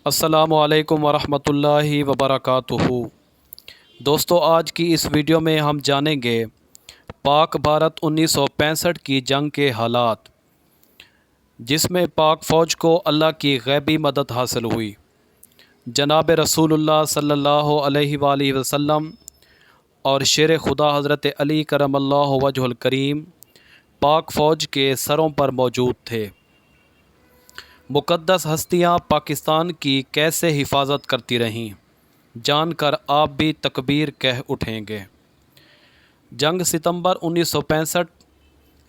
السلام علیکم ورحمۃ اللہ وبرکاتہ۔ دوستو، آج کی اس ویڈیو میں ہم جانیں گے پاک بھارت 1965 کی جنگ کے حالات، جس میں پاک فوج کو اللہ کی غیبی مدد حاصل ہوئی۔ جناب رسول اللہ صلی اللہ علیہ وآلہ وسلم اور شیر خدا حضرت علی کرم اللہ وجہ الکریم پاک فوج کے سروں پر موجود تھے۔ مقدس ہستیاں پاکستان کی کیسے حفاظت کرتی رہیں، جان کر آپ بھی تکبیر کہہ اٹھیں گے۔ جنگ ستمبر 1965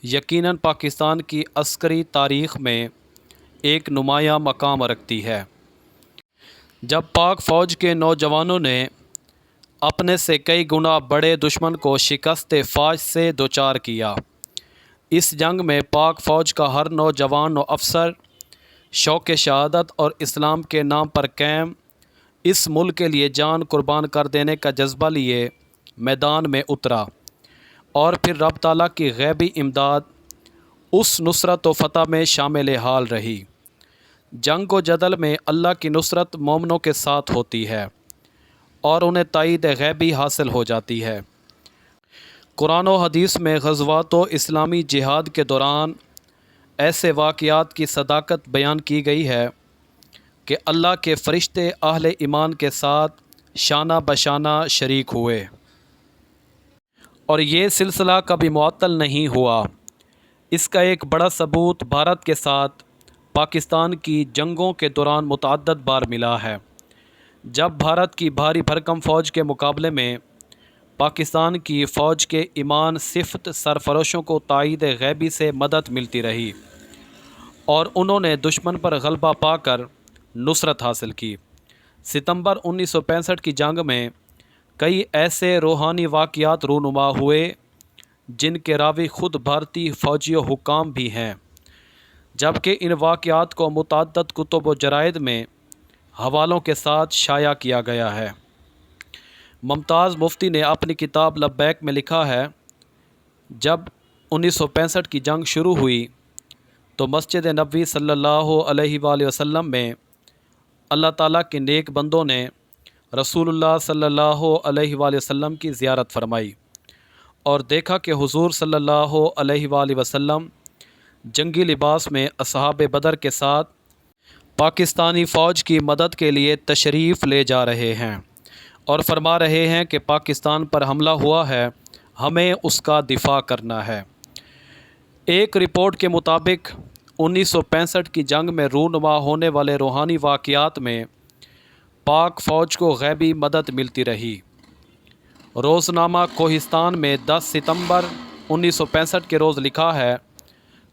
یقیناً پاکستان کی عسکری تاریخ میں ایک نمایاں مقام رکھتی ہے، جب پاک فوج کے نوجوانوں نے اپنے سے کئی گنا بڑے دشمن کو شکست فاش سے دوچار کیا۔ اس جنگ میں پاک فوج کا ہر نوجوان و افسر شوق شہادت اور اسلام کے نام پر قائم اس ملک کے لیے جان قربان کر دینے کا جذبہ لیے میدان میں اترا، اور پھر رب تعالیٰ کی غیبی امداد اس نصرت و فتح میں شامل حال رہی۔ جنگ و جدل میں اللہ کی نصرت مومنوں کے ساتھ ہوتی ہے اور انہیں تائید غیبی حاصل ہو جاتی ہے۔ قرآن و حدیث میں غزوات و اسلامی جہاد کے دوران ایسے واقعات کی صداقت بیان کی گئی ہے کہ اللہ کے فرشتے اہل ایمان کے ساتھ شانہ بشانہ شریک ہوئے، اور یہ سلسلہ کبھی معطل نہیں ہوا۔ اس کا ایک بڑا ثبوت بھارت کے ساتھ پاکستان کی جنگوں کے دوران متعدد بار ملا ہے، جب بھارت کی بھاری بھرکم فوج کے مقابلے میں پاکستان کی فوج کے ایمان صفت سرفروشوں کو تائید غیبی سے مدد ملتی رہی اور انہوں نے دشمن پر غلبہ پا کر نصرت حاصل کی۔ ستمبر 1965 کی جنگ میں کئی ایسے روحانی واقعات رونما ہوئے جن کے راوی خود بھارتی فوجی و حکام بھی ہیں، جبکہ ان واقعات کو متعدد کتب و جرائد میں حوالوں کے ساتھ شائع کیا گیا ہے۔ ممتاز مفتی نے اپنی کتاب لبیک میں لکھا ہے، جب 1965 کی جنگ شروع ہوئی تو مسجد نبوی صلی اللہ علیہ وآلہ وسلم میں اللہ تعالیٰ کے نیک بندوں نے رسول اللہ صلی اللہ علیہ وآلہ وسلم کی زیارت فرمائی اور دیکھا کہ حضور صلی اللہ علیہ وآلہ وسلم جنگی لباس میں اصحاب بدر کے ساتھ پاکستانی فوج کی مدد کے لیے تشریف لے جا رہے ہیں اور فرما رہے ہیں کہ پاکستان پر حملہ ہوا ہے، ہمیں اس کا دفاع کرنا ہے۔ ایک رپورٹ کے مطابق 1965 کی جنگ میں رونما ہونے والے روحانی واقعات میں پاک فوج کو غیبی مدد ملتی رہی۔ روزنامہ کوہستان میں 10 ستمبر 1965 کے روز لکھا ہے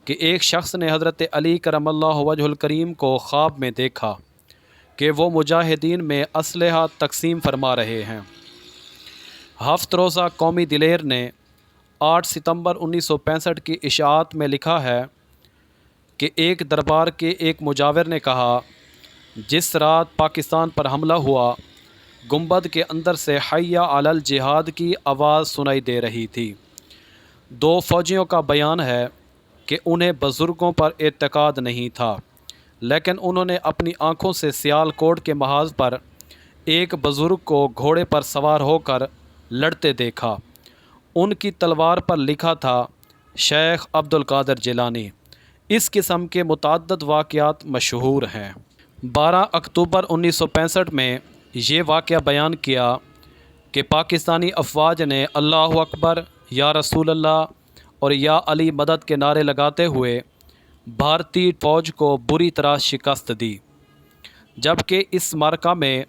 کہ ایک شخص نے حضرت علی کرم اللہ وجہ الکریم کو خواب میں دیکھا کہ وہ مجاہدین میں اسلحہ تقسیم فرما رہے ہیں۔ 7 روزہ قومی دلیر نے 8 ستمبر 1965 کی اشاعت میں لکھا ہے کہ ایک دربار کے ایک مجاور نے کہا، جس رات پاکستان پر حملہ ہوا گنبد کے اندر سے حی علی الجہاد کی آواز سنائی دے رہی تھی۔ 2 فوجیوں کا بیان ہے کہ انہیں بزرگوں پر اعتقاد نہیں تھا، لیکن انہوں نے اپنی آنکھوں سے سیال کوٹ کے محاذ پر ایک بزرگ کو گھوڑے پر سوار ہو کر لڑتے دیکھا۔ ان کی تلوار پر لکھا تھا شیخ عبد القادر جیلانی۔ اس قسم کے متعدد واقعات مشہور ہیں۔ 12 اکتوبر 1965 میں یہ واقعہ بیان کیا کہ پاکستانی افواج نے اللہ اکبر، یا رسول اللہ اور یا علی مدد کے نعرے لگاتے ہوئے بھارتی فوج کو بری طرح شکست دی، جبکہ اس معرکہ میں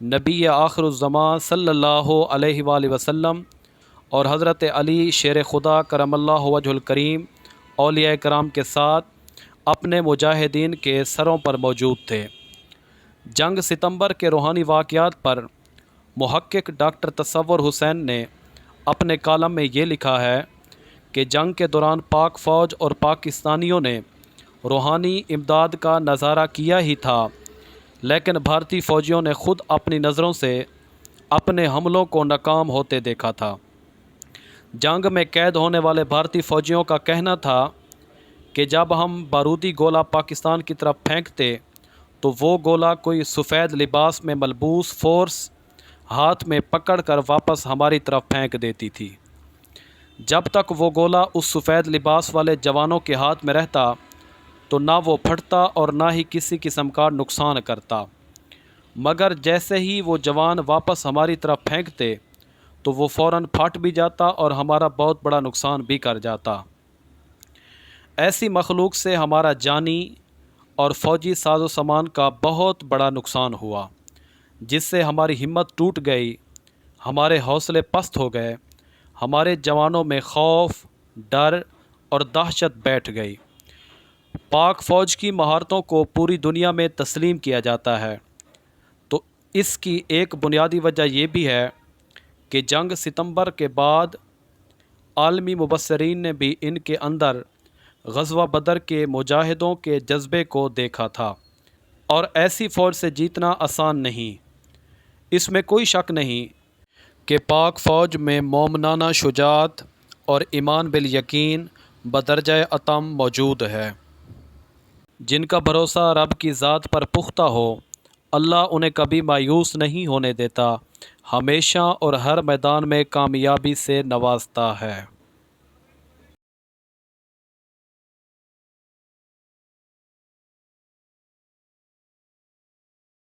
نبی آخر الزمان صلی اللہ علیہ وآلہ وسلم اور حضرت علی شیر خدا کرم اللہ وجہ الکریم اولیاء کرام کے ساتھ اپنے مجاہدین کے سروں پر موجود تھے۔ جنگ ستمبر کے روحانی واقعات پر محقق ڈاکٹر تصور حسین نے اپنے کالم میں یہ لکھا ہے کہ جنگ کے دوران پاک فوج اور پاکستانیوں نے روحانی امداد کا نظارہ کیا ہی تھا، لیکن بھارتی فوجیوں نے خود اپنی نظروں سے اپنے حملوں کو ناکام ہوتے دیکھا تھا۔ جنگ میں قید ہونے والے بھارتی فوجیوں کا کہنا تھا کہ جب ہم بارودی گولہ پاکستان کی طرف پھینکتے تو وہ گولہ کوئی سفید لباس میں ملبوس فورس ہاتھ میں پکڑ کر واپس ہماری طرف پھینک دیتی تھی۔ جب تک وہ گولہ اس سفید لباس والے جوانوں کے ہاتھ میں رہتا تو نہ وہ پھٹتا اور نہ ہی کسی قسم کا نقصان کرتا، مگر جیسے ہی وہ جوان واپس ہماری طرف پھینکتے تو وہ فوراً پھٹ بھی جاتا اور ہمارا بہت بڑا نقصان بھی کر جاتا۔ ایسی مخلوق سے ہمارا جانی اور فوجی ساز و سامان کا بہت بڑا نقصان ہوا، جس سے ہماری ہمت ٹوٹ گئی، ہمارے حوصلے پست ہو گئے، ہمارے جوانوں میں خوف، ڈر اور دہشت بیٹھ گئی۔ پاک فوج کی مہارتوں کو پوری دنیا میں تسلیم کیا جاتا ہے، تو اس کی ایک بنیادی وجہ یہ بھی ہے کہ جنگ ستمبر کے بعد عالمی مبصرین نے بھی ان کے اندر غزوہ بدر کے مجاہدوں کے جذبے کو دیکھا تھا، اور ایسی فوج سے جیتنا آسان نہیں۔ اس میں کوئی شک نہیں کہ پاک فوج میں مومنانہ شجاعت اور ایمان بالیقین بدرجہ اتم موجود ہے۔ جن کا بھروسہ رب کی ذات پر پختہ ہو، اللہ انہیں کبھی مایوس نہیں ہونے دیتا، ہمیشہ اور ہر میدان میں کامیابی سے نوازتا ہے۔